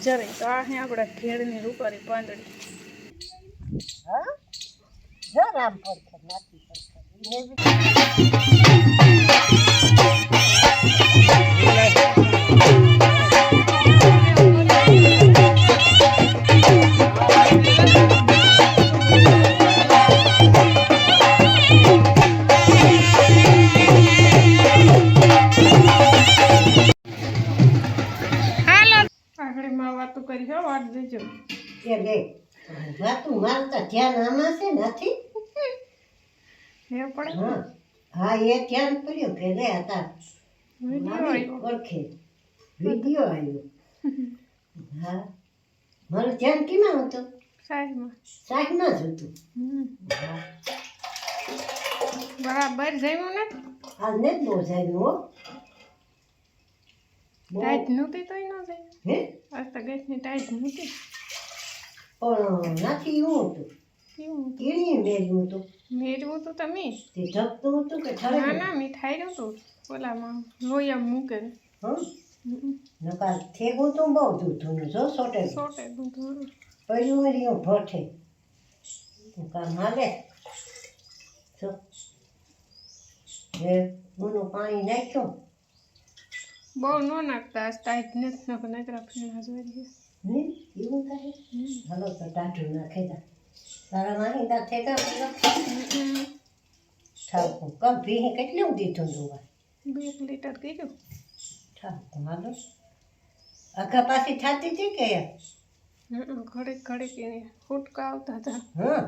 જરે તો આ હે આપણા ઘેડની રૂપારી પાંદડી હા જરામ પડખે નાખી વાતું કરી હો વાત દેજો કે લે વાતું મારતા ધ્યાન આમાં છે નથી હે પડે હા હા એ ધ્યાન પડ્યું કે લે હતા ઓળખે વિડીયો આવ્યો હા મારું ધ્યાન કેમાં હતું સાહેબમાં જ હતું બરાબર જમ્યું ને આજ ને બહુ જાયું હો ટાઈટ નહોતી તોય ન જાય હે આજ તો ગેસની ટાઈટ નહોતી પણ નાથી એવું હતું કીણી મેર્યું હતું મેળવું તો તમે તે ઢપતું હતું કે ઠરે ના ના મીઠાઈ નહોતું ઓલામાં લોહીમાં મૂકે નકા થેગું તો બહુ દૂધનું જો સોટે દૂધ પડ્યું રહ્યું ભઠે કામ હાલે જો એ ઊનું પાણી નાખ્યો બહુ ન નાખતા આજ ટાઈટ નથી નાખો નકરા ફીણા જોઈ નહીં એવું થાય હાલો તો ટાઢું નાખે તારા વાહિંદા થેગા ઠાકું કમ ભીહી કેટલું દીધું જોવા 2 લીટર કીધું ઠાકું હાલો આખા પાછી થતી હતી કે ઘડીક ઘડીક ફૂટકા આવતા હતા હા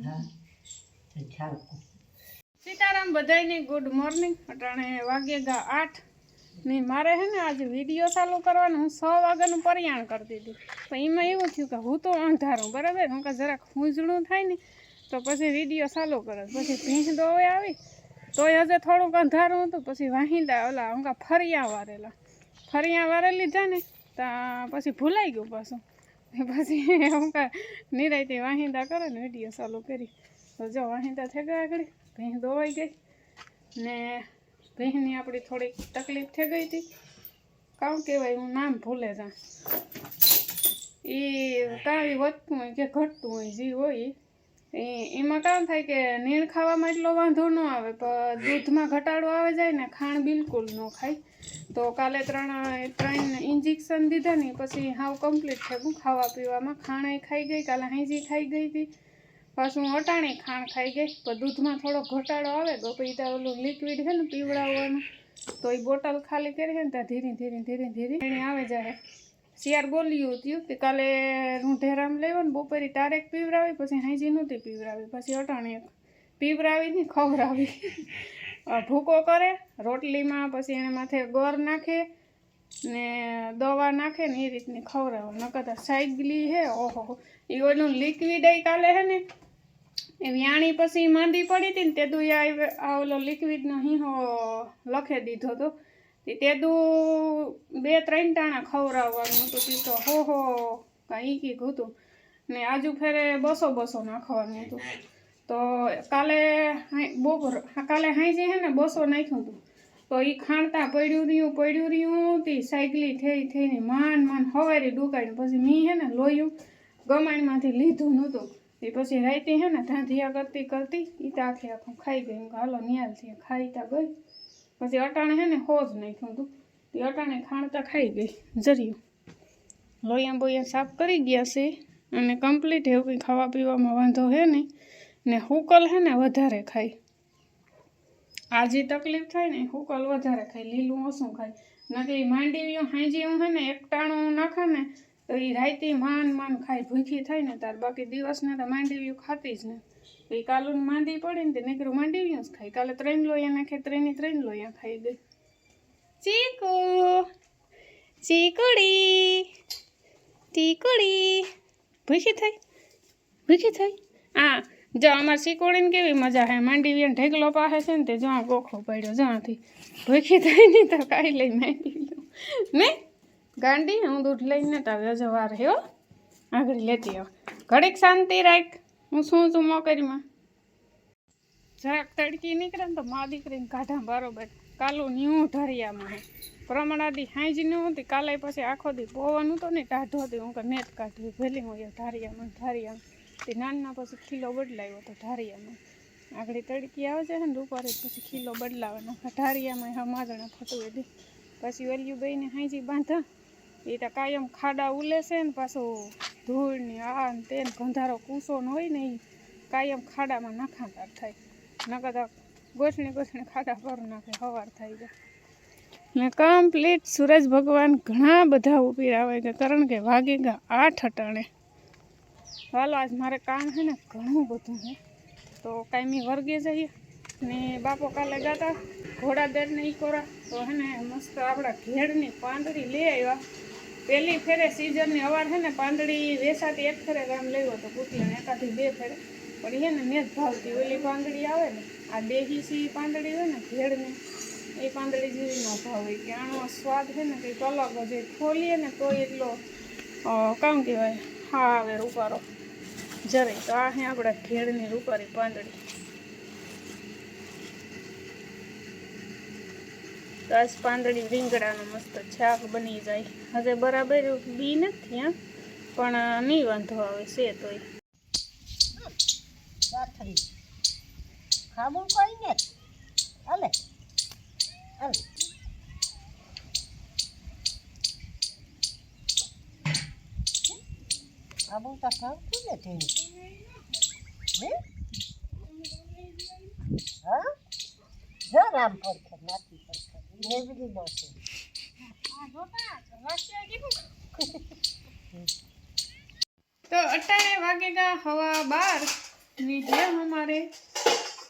હા ઠાકું સીતારામ બધાયને ગુડ મોર્નિંગ અટાણે વાગ્યા 8 ને મારે હે ને આજે વિડીયો ચાલુ કરવાનું હું 6 વાગ્યાનું પરિયાણ કરતી હતી પણ એમાં એવું થયું કે હું તો અંધારું બરાબર હું કે જરાક ખૂંજણું થાય ને તો પછી વિડીયો ચાલુ કરે પછી ભીંસ દોવે આવી તોય હજે થોડુંક અંધારું હતું પછી વાહિંદા ઓલા હું ફરિયા વારે લીધા ને ત્યાં પછી ભૂલાઈ ગયું પાછું પછી હું નિરાયતે વાહિંદા કરે ને વિડીયો ચાલુ કરી તો જો વાહિંદા થઈ ગયા આગળ ભીંસ દોવાઈ ગઈ ને ભીંસની આપણી થોડીક તકલીફ થઈ ગઈ હતી કામ કહેવાય હું નામ ભૂલે જા એ કાંઈ વધતું હોય કે ઘટતું હોય જે હોય એમાં કામ થાય કે નીણ ખાવામાં એટલો વાંધો ન આવે પણ દૂધમાં ઘટાડો આવે જાય ને ખાણ બિલકુલ ન ખાય તો કાલે 3 ઇન્જેક્શન દીધા ને પછી હાવ કમ્પ્લીટ થયું ખાવા પીવામાં ખાણ ખાઈ ગઈ કાલે હાંજી ખાઈ ગઈ હતી પાછું અટાણી ખાણ ખાઈ ગઈ પણ દૂધમાં થોડો ઘટાડો આવે તો પછી ત્યાં ઓલું લિક્વિડ છે ને પીવડાવવાનું તો એ બોટલ ખાલી કરી ને ત્યાં ધીરે ધીરે એને આવે જાય શિયાર બોલ્યું હતું કે કાલે રૂંઢેરામ લેવો ને બપોરે તારેક પીવડાવી પછી હાંજી નહોતી પીવડાવી પછી અટાણી પીવડાવી ને ખવડાવી ભૂકો કરે રોટલીમાં પછી એને માથે ગોળ નાખે ને દવા નાખે ને એ રીતની ખવડાવે નકર સાઈગલી હે ઓહો એ ઓલું લિક્વિડ કાલે હે ને એ વ્યાણી પછી માંદી પડી હતી ને તેદું આ ઓલો લિક્વિડનો હીહો લખે દીધો હતો તેદું 2-3 ટાણા ખવડાવવાનું હતું તો હો કાંઈ કીધું હતું ને આજુ ફેરે 200 નાખવાનું હતું તો કાલે હાંજે હે ને 200 નાખ્યું હતું તો એ ખાણતા પડ્યું રહ્યું તે સાયકલી થઈને માન હવારી ડુકાડ્યું પછી મેં હે ને લોયું ગમાણમાંથી લીધું નહોતું એ પછી રાતે હે ને ધાંધિયા કરતી એ તો આખું ખાઈ ગઈ હાલો નિયાલથી ખાઈ તા ગઈ પછી અટાણે હે ને હોજ નાખ્યું હતું તે અટાણે ખાણતા ખાઈ ગઈ જર્યું લોયા બોયા સાફ કરી ગયા છે અને કમ્પ્લીટ એવું કંઈ ખાવા પીવામાં વાંધો હે નહીં ને હુકલ હે ને વધારે ખાય આજે તકલીફ થાય ને હુકલ વધારે ખાય લીલું ઓછું ખાય નથી માંડીવ્યું હાંજીયું હે ને એક ટાણું નાખે ને તો એ રાતે માન ખાય ભૂખી થાય ને તાર બાકી દિવસને તો માંડીવ્યું ખાતી જ ને તો એ કાલું માંડી પડે ને તે નીકળું માંડીવ્યું જ ખાય કાલે 3 લોયા નાખે 3 લોયા ખાઈ ગઈ ચીકુડી ભૂખી થઈ આ જો અમારે ચીકુડીને કેવી મજા હે માંડીવ્યું ઢેકલો પાસે છે ને તે જો ગોખો પડ્યો જ્યાંથી ભૂખી થઈ ને તો કાંઈ લઈ માંડીવ્યું ને ગાંડી હું દૂધ લઈને તો જવાર હે હો આગળ લેતી આવ ઘડીક શાંતિ રાખ હું શું મોકરીમાં જરાક તડકી નીકળે ને તો મા દીકરીને કાઢા બરોબર કાલું ન્યૂ ઢરિયામાં હે પ્રમાણાથી હાંજનું હતી કાલે પછી આખો દી પવન હતો ને ટાઢો હતી હું કે નેટ કાઢવી ભેલી હું ધારિયામાં તે નાના પછી ખીલો બદલાવ્યો હતો ધારિયામાં આગળ તડકી આવે છે ને રૂપારે પછી ખીલો બદલાવાનો ધારિયામાં હા માદણા ફટવે દે પછી વેલ્યુ બેને હાંજી બાંધા એ તો કાયમ ખાડા ઉલે છે ને પાછું ધૂળ ને આ ને તે ગંધારો કૂસો ન હોય ને એ કાયમ ખાડામાં નાખાતાર થાય નકર ગોઠણે ખાડા પર નાખે સવાર થઈ જાય ને કમ્પ્લીટ સૂરજ ભગવાન ઘણા બધા ઉપીર આવે છે કારણ કે વાગે ગા 8 અટાણે હાલો આજ મારે કામ છે ને ઘણું બધું છે તો કાંઈ વર્ગે જઈએ ને બાપો કાલે ગાતા ઘોડાદર ને ઈકોરા તો હે ને મસ્ત આપણા ઘેડની પાંદડી લઈ આવ્યા પહેલી ફેરે સિઝનની અવાર છે ને પાંદડી વેસાતી એક ફેરે ગામ લેવો તો પૂતળીને એકાથી 2 ફેરે પણ એને મેં જ ભાવતી ઓલી પાંદડી આવે ને આ દેહી પાંદડી હોય ને ઘેડની એ પાંદડી જેવી ન ભાવે કે આનો સ્વાદ છે ને કંઈક અલગ જ ખોલીએ ને તો એટલો કામ કહેવાય હા આવે રૂપારો જરે તો આ હે આપણા ઘેડની રૂપારી પાંદડી તો આજ પાંદડી રીંગણાનો મસ્ત છાક બની જાય હજે બરાબર બી નથી હા પણ નહીં વાંધો આવે છે તોય ખાવું કોઈ ને હાલે હાલે ખાવું તો ખાવતું ને તેની હા જો રામ પડખે નાથી પડખે નેવડી નો છે તો અટાણે વાગેગા 12:30 ની જેમ અમારે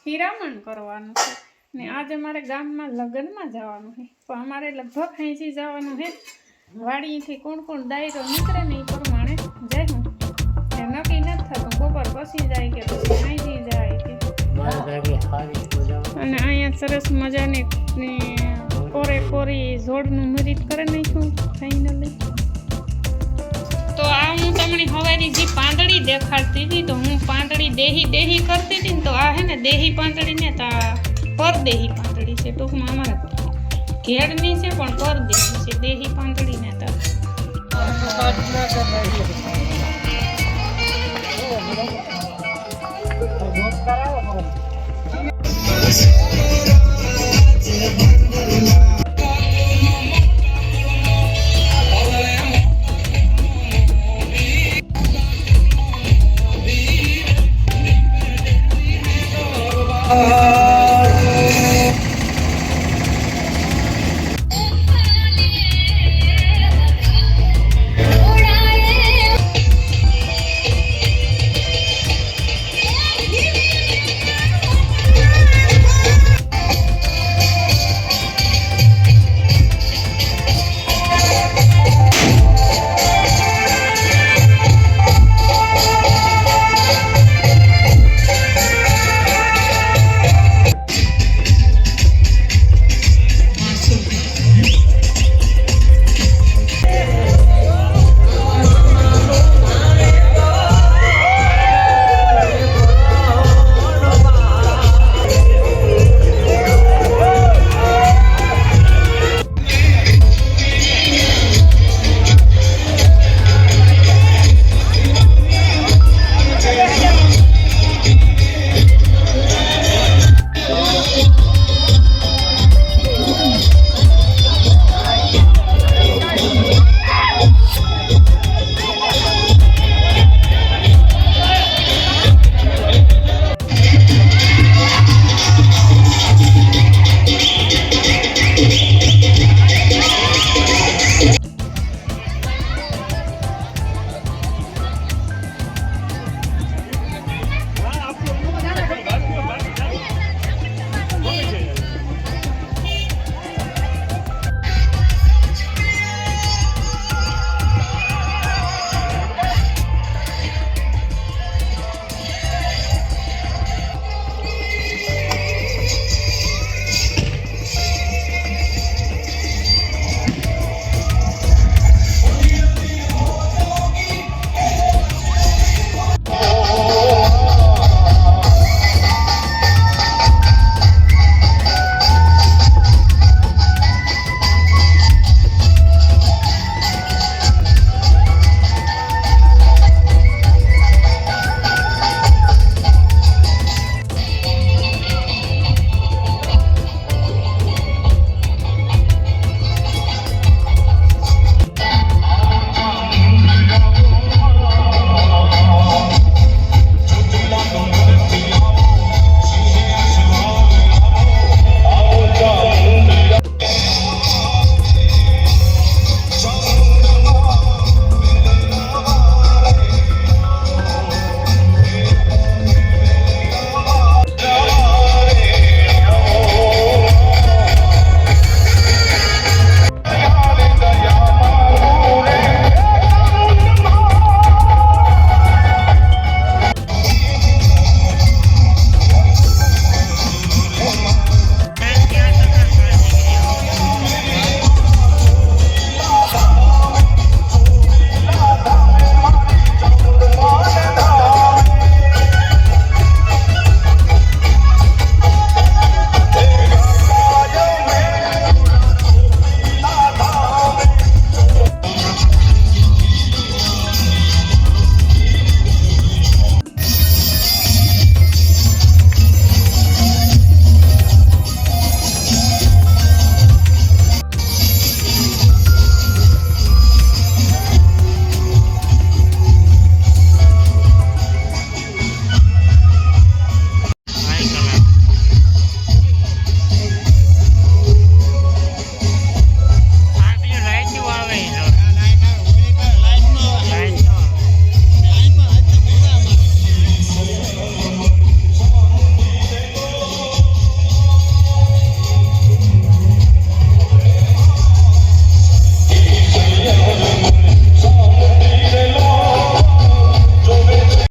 હીરામણ કરવાનું છે ને આજે અમારે ગામમાં લગ્નમાં જવાનું છે પણ અમારે લગભગ અહીંથી જવાનું છે વાડીથી કોણ દાયરો નીકળે ને એ પ્રમાણે જાય હું નક્કી નથી થતું બપોર પછી જાય કે પછી અહીંથી જાય કે અને અહીંયા સરસ મજાની કોરી જોડનું મેરિટ કરી નાખ્યું ફાઇનલી તો આ હું તમને હવારી જે પાંદડી દેખાડતી હતી તો હું પાંદડી દેહી કરતી હતી ને તો આ હે ને દેહી પાંદડી ને તો પરદેહી પાંદડી છે ટૂંકમાં અમારા ઘેડની છે પણ પરદેહી છે દેહી પાંદડી ને તો